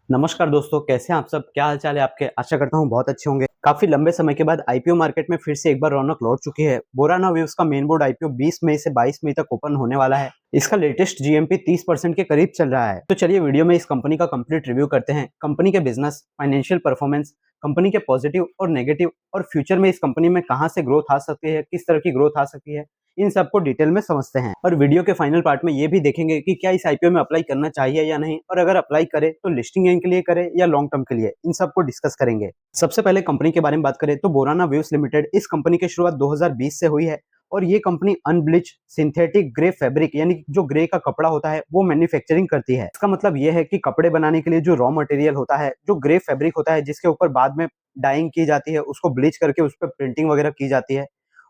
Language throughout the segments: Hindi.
नमस्कार दोस्तों, कैसे हैं आप सब? क्या हाल चाल है आपके? आशा करता हूँ बहुत अच्छे होंगे। काफी लंबे समय के बाद आईपीओ मार्केट में फिर से एक बार रौनक लौट चुकी है। बोराना वेव्स का मेन बोर्ड आईपीओ 20 मई से 22 मई तक ओपन होने वाला है। इसका लेटेस्ट जीएमपी 30% के करीब चल रहा है। तो चलिए वीडियो में इस कंपनी का कंप्लीट रिव्यू करते हैं। कंपनी के बिजनेस, फाइनेंशियल परफॉर्मेंस, कंपनी के पॉजिटिव और नेगेटिव, और फ्यूचर में इस कंपनी में कहां से ग्रोथ आ सकती है, किस तरह की ग्रोथ आ सकती है, इन सबको डिटेल में समझते हैं। और वीडियो के फाइनल पार्ट में ये भी देखेंगे कि क्या इस आईपीओ में अप्लाई करना चाहिए या नहीं, और अगर अप्लाई करें तो लिस्टिंग गेन के लिए करें या लॉन्ग टर्म के लिए, इन सबको डिस्कस करेंगे। सबसे पहले कंपनी के बारे में बात करें तो बोराना वेव्स लिमिटेड, इस कंपनी की शुरुआत 2020 से हुई है। और ये कंपनी अनब्लीच सिंथेटिक ग्रे फैब्रिक, यानी जो ग्रे का कपड़ा होता है, वो मैन्युफैक्चरिंग करती है। इसका मतलब ये है कि कपड़े बनाने के लिए जो रॉ मटेरियल होता है, जो ग्रे फैब्रिक होता है, जिसके ऊपर बाद में डाइंग की जाती है, उसको ब्लीच करके उस पर प्रिंटिंग वगैरह की जाती है,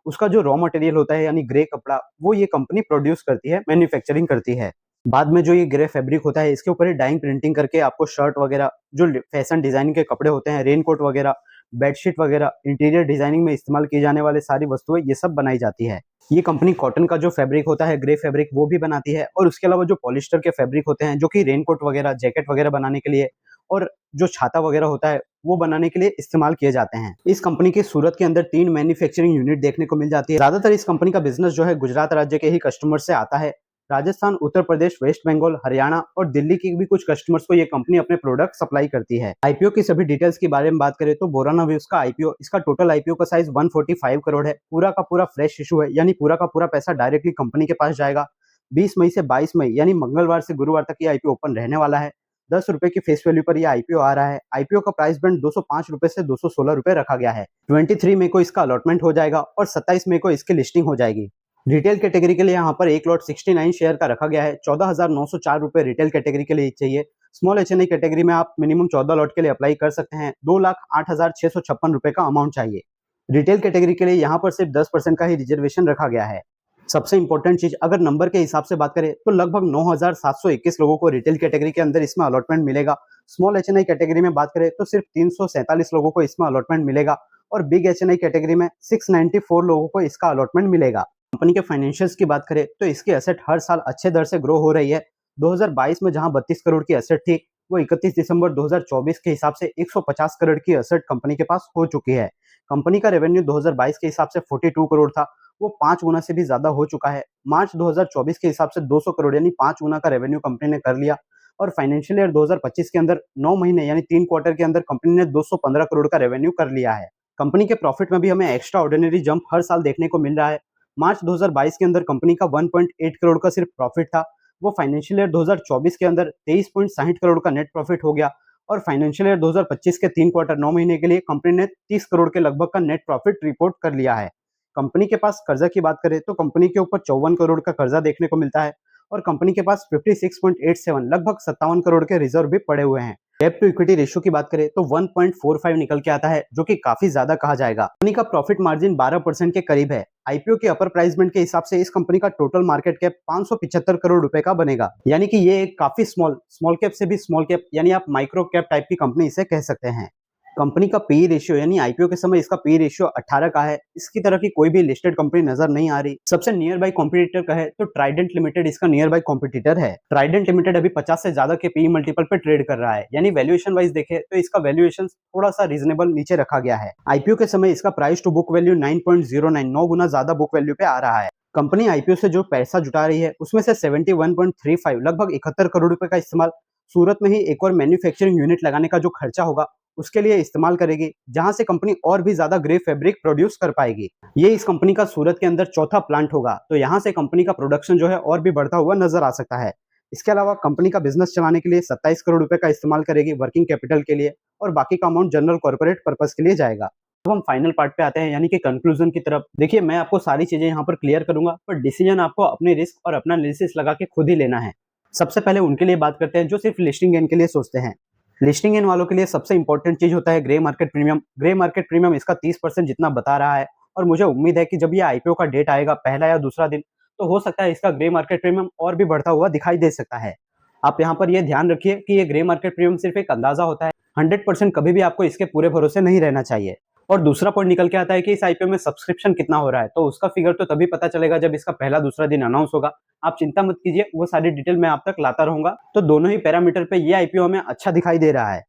उसका जो रॉ मटेरियल होता है यानी ग्रे कपड़ा, वो ये कंपनी प्रोड्यूस करती है, मैन्युफैक्चरिंग करती है। बाद में जो ये ग्रे फैब्रिक होता है, इसके ऊपर ही डाइंग प्रिंटिंग करके आपको शर्ट वगैरह, जो फैशन डिजाइनिंग के कपड़े होते हैं, रेनकोट वगैरह, बेडशीट वगैरह, इंटीरियर डिजाइनिंग में इस्तेमाल की जाने वाली सारी वस्तुएं, ये सब बनाई जाती है। ये कंपनी कॉटन का जो फैब्रिक होता है, ग्रे फैब्रिक, वो भी बनाती है। और उसके अलावा जो पॉलिस्टर के फैब्रिक होते हैं, जो कि रेनकोट वगैरह, जैकेट वगैरह बनाने के लिए, और जो छाता वगैरह होता है, वो बनाने के लिए इस्तेमाल किए जाते हैं। इस कंपनी की सूरत के अंदर 3 मैन्युफैक्चरिंग यूनिट देखने को मिल जाती है। ज्यादातर इस कंपनी का बिजनेस जो है गुजरात राज्य के ही कस्टमर से आता है। राजस्थान, उत्तर प्रदेश, वेस्ट बंगाल, हरियाणा और दिल्ली की भी कुछ कस्टमर्स को ये कंपनी अपने प्रोडक्ट सप्लाई करती है। आईपीओ की सभी डिटेल्स के बारे में बात करें तो बोराना वेव्स का आईपीओ, इसका टोटल आईपीओ का साइज 145 करोड़ है। पूरा का पूरा फ्रेश इशू है, यानी पूरा का पूरा पैसा डायरेक्टली कंपनी के पास जाएगा। 20 मई से 22 मई यानी मंगलवार से गुरुवार तक ये आईपीओ ओपन रहने वाला है। 10 रुपए की फेस वैल्यू पर यह आईपीओ आ रहा है। आईपीओ का प्राइस बैंड 205 रुपए से 216 रुपए रखा गया है। 23 मई को इसका अलॉटमेंट हो जाएगा और 27 मई को इसकी लिस्टिंग हो जाएगी। रिटेल कैटेगरी के लिए यहाँ पर एक लॉट 69 शेयर का रखा गया है। 14,904 रुपए रिटेल कैटेगरी के लिए चाहिए। स्मॉल एचएनआई कैटेगरी में आप मिनिमम 14 लॉट के लिए अप्लाई कर सकते हैं। 2,08,656 रुपए का अमाउंट चाहिए। रिटेल कैटेगरी के लिए यहाँ पर सिर्फ 10% का ही रिजर्वेशन रखा गया है। सबसे इंपॉर्टेंट चीज, अगर नंबर के हिसाब से बात करें तो लगभग 9,721 लोगों को रिटेल कैटेगरी के अंदर इसमें अलॉटमेंट मिलेगा। स्मॉल एचएनआई कैटेगरी में बात करें तो सिर्फ 347 लोगों को इसमें अलॉटमेंट मिलेगा, और बिग एचएनआई कैटेगरी में 694 लोगों को इसका अलॉटमेंट मिलेगा। कंपनी के फाइनेंशियल्स की बात करें तो इसकी एसेट हर साल अच्छे दर से ग्रो हो रही है। 2022 में जहां 32 करोड़ की एसेट थी, वो 31 दिसंबर 2024 के हिसाब से 150 करोड़ की एसेट कंपनी के पास हो चुकी है। कंपनी का रेवेन्यू 2022 के हिसाब से 42 करोड़ था, वो 5 गुना से भी ज्यादा हो चुका है। मार्च 2024 के हिसाब से 200 करोड़ यानी 5 गुना का रेवेन्यू कंपनी ने कर लिया। और फाइनेंशियल ईयर 2025 के अंदर 9 महीने यानी 3 क्वार्टर के अंदर कंपनी ने 215 करोड़ का रेवेन्यू कर लिया है। कंपनी के प्रॉफिट में भी हमें एक्स्ट्रा ऑर्डिनरी जंप हर साल देखने को मिल रहा है। मार्च 2022 के अंदर कंपनी का 1.8 करोड़ का सिर्फ प्रॉफिट था, वो फाइनेंशियल ईयर 2024 के अंदर 23.60 करोड़ का नेट प्रॉफिट हो गया। और फाइनेंशियल ईयर 2025 के 3 क्वार्टर 9 महीने के लिए कंपनी ने 30 करोड़ के लगभग का नेट प्रॉफिट रिपोर्ट कर लिया है। कंपनी के पास कर्जा की बात करें तो कंपनी के ऊपर 54 करोड़ का कर्जा देखने को मिलता है, और कंपनी के पास 56.87 लगभग 57 करोड़ के रिजर्व भी पड़े हुए हैं। डेट टू इक्विटी रेशियो की बात करें तो 1.45 निकल के आता है, जो कि काफी ज्यादा कहा जाएगा। कंपनी का प्रॉफिट मार्जिन 12% के करीब है। आईपीओ के अपर प्राइस बैंड के हिसाब से इस कंपनी का टोटल मार्केट कैप 575 करोड़ रुपए का बनेगा, यानी कि ये एक काफी स्मॉल कैप से भी स्मॉल कैप, यानी आप माइक्रो कैप टाइप की कंपनी इसे कह सकते हैं। कंपनी का पी रेशियो यानी आईपीओ के समय इसका पी रेशियो 18 का है। इसकी तरह की कोई भी लिस्टेड कंपनी नजर नहीं आ रही। सबसे नियर बाई कॉम्पिटिटर कहे तो ट्राइडेंट लिमिटेड इसका नियर बाई कॉम्पिटिटर है। ट्राइडेंट लिमिटेड अभी 50 से ज्यादा के पी मल्टीपल पे ट्रेड कर रहा है, यानी वैल्यूएशन वाइज देखे तो इसका वैल्यूएशन थोड़ा सा रीजनेबल नीचे रखा गया है। आईपीओ के समय इसका प्राइस टू बुक वैल्यू 9.09, 9 गुना ज्यादा बुक वैल्यू पे आ रहा है। कंपनी आईपीओ से जो पैसा जुटा रही है उसमें से 71.35 लगभग 71 करोड़ रुपए का इस्तेमाल सूरत में ही एक और मैन्युफैक्चरिंग यूनिट लगाने का जो खर्चा होगा उसके लिए इस्तेमाल करेगी, जहां से कंपनी और भी ज्यादा ग्रे फैब्रिक प्रोड्यूस कर पाएगी। ये इस कंपनी का सूरत के अंदर चौथा प्लांट होगा, तो यहां से कंपनी का प्रोडक्शन जो है और भी बढ़ता हुआ नजर आ सकता है। इसके अलावा कंपनी का बिजनेस चलाने के लिए 27 करोड़ रुपए का इस्तेमाल करेगी वर्किंग कैपिटल के लिए, और बाकी का अमाउंट जनरल कॉर्पोरेट पर्पस के लिए जाएगा। अब हम फाइनल पार्ट पे आते हैं, यानी कि कंक्लूजन की तरफ। देखिए, मैं आपको सारी चीजें यहाँ पर क्लियर करूंगा, पर डिसीजन आपको अपने रिस्क और अपना एनालिसिस लगा के खुद ही लेना है। सबसे पहले उनके लिए बात करते हैं जो सिर्फ लिस्टिंग गेन के लिए सोचते हैं। लिस्टिंग गेन वालों के लिए सबसे इंपॉर्टेंट चीज होता है grey market premium. Grey market premium इसका 30% जितना बता रहा है, और मुझे उम्मीद है कि जब ये आईपीओ का डेट आएगा, पहला या दूसरा दिन, तो हो सकता है इसका ग्रे मार्केट प्रीमियम और भी बढ़ता हुआ दिखाई दे सकता है। आप यहाँ पर यह ध्यान रखिए कि ये ग्रे मार्केट प्रीमियम सिर्फ एक अंदाजा होता है। 100% कभी भी आपको इसके पूरे भरोसे नहीं रहना चाहिए। और दूसरा पॉइंट निकल के आता है कि इस आईपीओ में सब्सक्रिप्शन कितना हो रहा है, तो उसका फिगर तो तभी पता चलेगा जब इसका पहला दूसरा दिन अनाउंस होगा। आप चिंता मत कीजिए, वो सारी डिटेल मैं आप तक लाता रहूंगा। तो दोनों ही पैरामीटर पे ये आईपीओ हमें अच्छा दिखाई दे रहा है।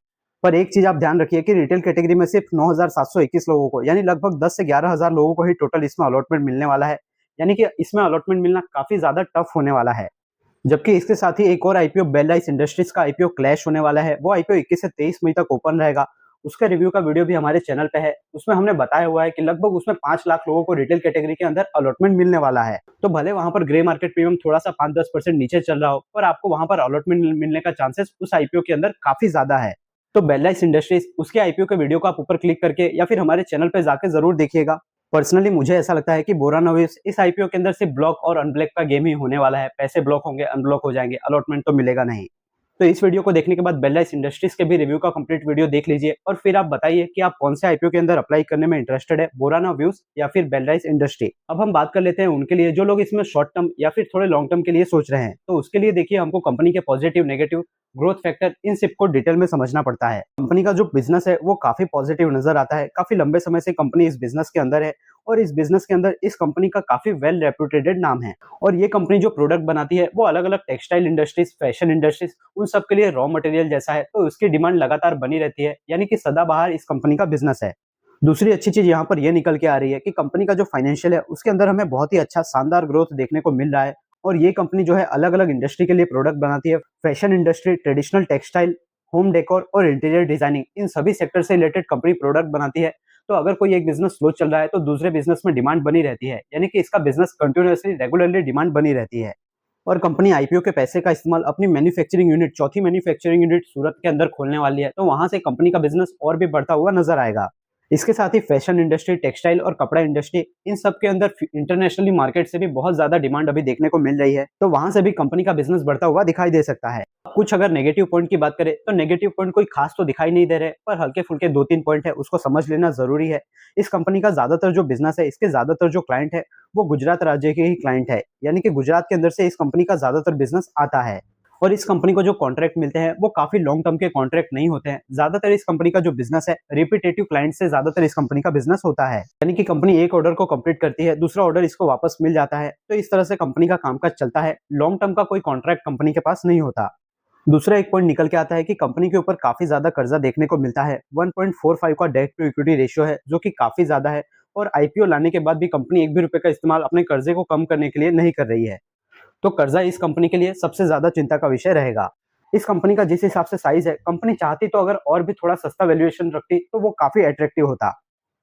पर एक चीज आप ध्यान रखिए कि रिटेल कैटेगरी में सिर्फ 9,721 लोगों को, यानी लगभग 10 से 11,000 लोगों को ही टोटल इसमें अलॉटमेंट मिलने वाला है। यानी कि इसमें अलॉटमेंट मिलना काफी ज्यादा टफ होने वाला है। जबकि इसके साथ ही एक और आईपीओ बेल लाइस इंडस्ट्रीज का आईपीओ क्लैश होने वाला है। वो आईपीओ 21 से 23 मई तक ओपन रहेगा। उसका रिव्यू का वीडियो भी हमारे चैनल पे है। उसमें हमने बताया हुआ है कि लगभग उसमें 5 लाख लोगों को रिटेल कैटेगरी के अंदर अलॉटमेंट मिलने वाला है। तो भले वहां पर ग्रे मार्केट प्रीमियम थोड़ा सा 5-10% नीचे चल रहा हो, पर आपको वहां पर अलॉटमेंट मिलने का चांसेस उस आईपीओ के अंदर काफी ज्यादा है। तो बेल लाइस इंडस्ट्रीज उसके आईपीओ के वीडियो को आप ऊपर क्लिक करके या फिर हमारे चैनल पे जाके जरूर देखिएगा। पर्सनली मुझे ऐसा लगता है कि बोराना वेव्स इस आईपीओ के अंदर सिर्फ ब्लॉक और अनब्लॉक का गेम ही होने वाला है। पैसे ब्लॉक होंगे, अनब्लॉक हो जाएंगे, अलॉटमेंट तो मिलेगा नहीं। तो इस वीडियो को देखने के बाद बेल लाइस इंडस्ट्रीज के भी रिव्यू का कंप्लीट वीडियो देख लीजिए और फिर आप बताइए कि आप कौन से आईपीओ के अंदर अप्लाई करने में इंटरेस्टेड है, बोराना व्यूज या फिर बेल लाइस इंडस्ट्री। अब हम बात कर लेते हैं उनके लिए जो लोग इसमें शॉर्ट टर्म या फिर थोड़े लॉन्ग टर्म के लिए सोच रहे हैं। तो उसके लिए देखिए, हमको कंपनी के पॉजिटिव, नेगेटिव, ग्रोथ फैक्टर, इन सब को डिटेल में समझना पड़ता है। कंपनी का जो बिजनेस है वो काफी पॉजिटिव नजर आता है। काफी लंबे समय से कंपनी इस बिजनेस के अंदर है और इस बिजनेस के अंदर इस कंपनी का काफी वेल रेप्यूटेड नाम है। और ये कंपनी जो प्रोडक्ट बनाती है वो अलग अलग टेक्सटाइल इंडस्ट्रीज, फैशन इंडस्ट्रीज, उन सब के लिए रॉ मटेरियल जैसा है, तो उसकी डिमांड लगातार बनी रहती है। यानी कि सदाबहार इस कंपनी का बिजनेस है। दूसरी अच्छी चीज यहाँ पर यह निकल के आ रही है कि कंपनी का जो फाइनेंशियल है उसके अंदर हमें बहुत ही अच्छा शानदार ग्रोथ देखने को मिल रहा है। और ये कंपनी जो है अलग अलग इंडस्ट्री के लिए प्रोडक्ट बनाती है। Fashion industry, traditional textile, home decor और इंटीरियर डिजाइनिंग, इन सभी सेक्टर से रिलेटेड कंपनी प्रोडक्ट बनाती है। तो अगर कोई एक बिजनेस स्लो चल रहा है तो दूसरे बिजनेस में डिमांड बनी रहती है। यानी कि इसका बिजनेस कंटिन्यूअसली रेगुलरली डिमांड बनी रहती है। और कंपनी आईपीओ के पैसे का इस्तेमाल अपनी मैन्युफैक्चरिंग यूनिट, चौथी मैन्युफैक्चरिंग यूनिट सूरत के अंदर खोलने वाली है। तो वहां से कंपनी का बिजनेस और भी बढ़ता हुआ नजर आएगा। इसके साथ ही फैशन इंडस्ट्री, टेक्सटाइल और कपड़ा इंडस्ट्री, इन सब के अंदर इंटरनेशनली मार्केट से भी बहुत ज्यादा डिमांड अभी देखने को मिल रही है। तो वहां से भी कंपनी का बिजनेस बढ़ता हुआ दिखाई दे सकता है। कुछ अगर नेगेटिव पॉइंट की बात करें तो नेगेटिव पॉइंट कोई खास तो दिखाई नहीं दे रहे, पर हल्के फुल्के 2-3 पॉइंट है, उसको समझ लेना जरूरी है। इस कंपनी का ज्यादातर जो बिजनेस है, इसके ज्यादातर जो क्लाइंट है वो गुजरात राज्य के ही क्लाइंट है। यानी कि गुजरात के अंदर से इस कंपनी का ज्यादातर बिजनेस आता है। और इस कंपनी को जो कॉन्ट्रैक्ट मिलते हैं वो काफी लॉन्ग टर्म के कॉन्ट्रैक्ट नहीं होते हैं। ज्यादातर इस कंपनी का जो बिजनेस है रिपीटेटिव क्लाइंट से ज्यादातर इस कंपनी का बिजनेस होता है। यानी कि कंपनी एक ऑर्डर को कंप्लीट करती है, दूसरा ऑर्डर इसको वापस मिल जाता है। तो इस तरह से कंपनी का कामकाज चलता है। लॉन्ग टर्म का कोई कॉन्ट्रैक्ट कंपनी के पास नहीं होता। दूसरा एक पॉइंट निकल के आता है कि कंपनी के ऊपर काफी ज्यादा कर्जा देखने को मिलता है। 1.45 का डेट टू इक्विटी रेशियो है, जो कि काफी ज्यादा है। और आईपीओ लाने के बाद भी कंपनी एक भी रुपए का इस्तेमाल अपने कर्जे को कम करने के लिए नहीं कर रही है। तो कर्जा इस कंपनी के लिए सबसे ज्यादा चिंता का विषय रहेगा। इस कंपनी का जिस हिसाब से साइज है, कंपनी चाहती तो अगर और भी थोड़ा सस्ता वैल्यूएशन रखती तो वो काफी अट्रैक्टिव होता।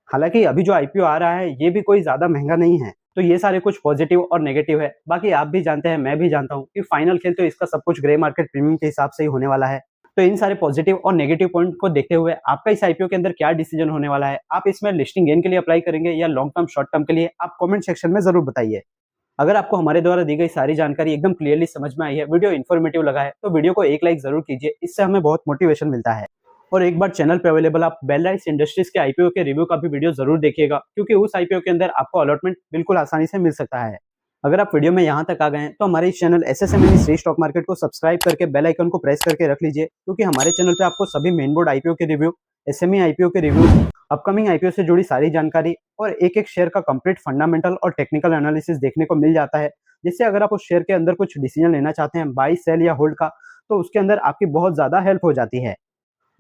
हालांकि अभी जो आईपीओ आ रहा है ये भी कोई ज्यादा महंगा नहीं है। तो ये सारे कुछ पॉजिटिव और नेगेटिव है। बाकी आप भी जानते हैं, मैं भी जानता हूँ कि फाइनल खेल तो इसका सब कुछ ग्रे मार्केट प्रीमियम के हिसाब से ही होने वाला है। तो इन सारे पॉजिटिव और नेगेटिव पॉइंट को देखते हुए आपका इस आईपीओ के अंदर क्या डिसीजन होने वाला है? आप इसमें लिस्टिंग गेन के लिए अप्लाई करेंगे या लॉन्ग टर्म, शॉर्ट टर्म के लिए? आप कमेंट सेक्शन में जरूर बताइए। अगर आपको हमारे द्वारा दी गई सारी जानकारी एकदम क्लियरली समझ में आई है, वीडियो इन्फॉर्मेटिव लगा है, तो वीडियो को एक लाइक जरूर कीजिए। इससे हमें बहुत मोटिवेशन मिलता है। और एक बार चैनल पे अवेलेबल आप बेल लाइस इंडस्ट्रीज के आईपीओ के रिव्यू का भी वीडियो जरूर देखिएगा, क्योंकि उस आईपीओ के अंदर आपको अलॉटमेंट बिल्कुल आसानी से मिल सकता है। अगर आप वीडियो में यहाँ तक आ गए हैं तो हमारे इस चैनल एसएसएमएन श्री स्टॉक मार्केट को सब्सक्राइब करके बेल आइकन को प्रेस करके रख लीजिए, क्योंकि हमारे चैनल पे आपको सभी मेन बोर्ड आईपीओ के रिव्यू, एसएमई आईपीओ के रिव्यू, अपकमिंग आईपीओ से जुड़ी सारी जानकारी और एक एक शेयर का कंप्लीट फंडामेंटल और टेक्निकल एनालिसिस देखने को मिल जाता है। जिससे अगर आप उस शेयर के अंदर कुछ डिसीजन लेना चाहते हैं, बाई, सेल या होल्ड का, तो उसके अंदर आपकी बहुत ज्यादा हेल्प हो जाती है।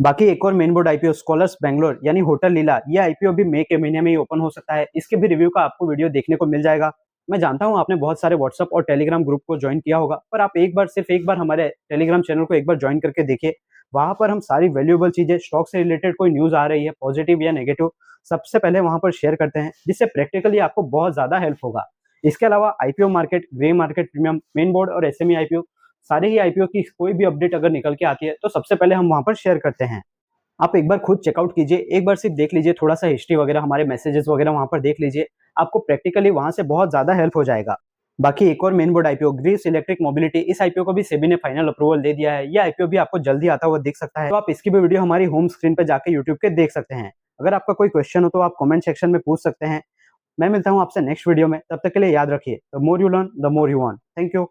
बाकी एक और main board IPO scholars Bangalore यानी होटल लीला, ये आईपीओ भी मई के महीने में ही ओपन हो सकता है। इसके भी रिव्यू का आपको वीडियो देखने को मिल जाएगा। मैं जानता हूं आपने बहुत सारे व्हाट्सएप और टेलीग्राम ग्रुप को ज्वाइन किया होगा, पर आप एक बार, सिर्फ एक बार हमारे टेलीग्राम चैनल को एक बार ज्वाइन करके देखिए। वहां पर हम सारी वैल्यूएबल चीजें, स्टॉक से रिलेटेड कोई न्यूज आ रही है पॉजिटिव या नेगेटिव, सबसे पहले वहां पर शेयर करते हैं, जिससे प्रैक्टिकली आपको बहुत ज्यादा हेल्प होगा। इसके अलावा IPO market, grey market premium, main board और एसएमई आईपीओ, सारे ही आईपीओ की कोई भी अपडेट अगर निकल के आती है तो सबसे पहले हम वहां पर शेयर करते हैं। आप एक बार खुद चेकआउट कीजिए, एक बार सिर्फ देख लीजिए, थोड़ा सा हिस्ट्री वगैरह, हमारे मैसेजेस वगैरह वहां पर देख लीजिए। आपको प्रैक्टिकली वहां से बहुत ज्यादा हेल्प हो जाएगा। बाकी एक और main board IPO Greaves electric mobility, इस आईपीओ को भी सेबी ने फाइनल अप्रूवल दे दिया है। ये आईपीओ भी आपको जल्दी आता हुआ दिख सकता है। तो आप इसकी भी वीडियो हमारी होम स्क्रीन पे जाके यूट्यूब के देख सकते हैं। अगर आपका कोई क्वेश्चन हो तो आप कमेंट सेक्शन में पूछ सकते हैं। मैं मिलता हूं आपसे नेक्स्ट वीडियो में, तब तक के लिए याद रखिए, the more you learn the more you earn. Thank you.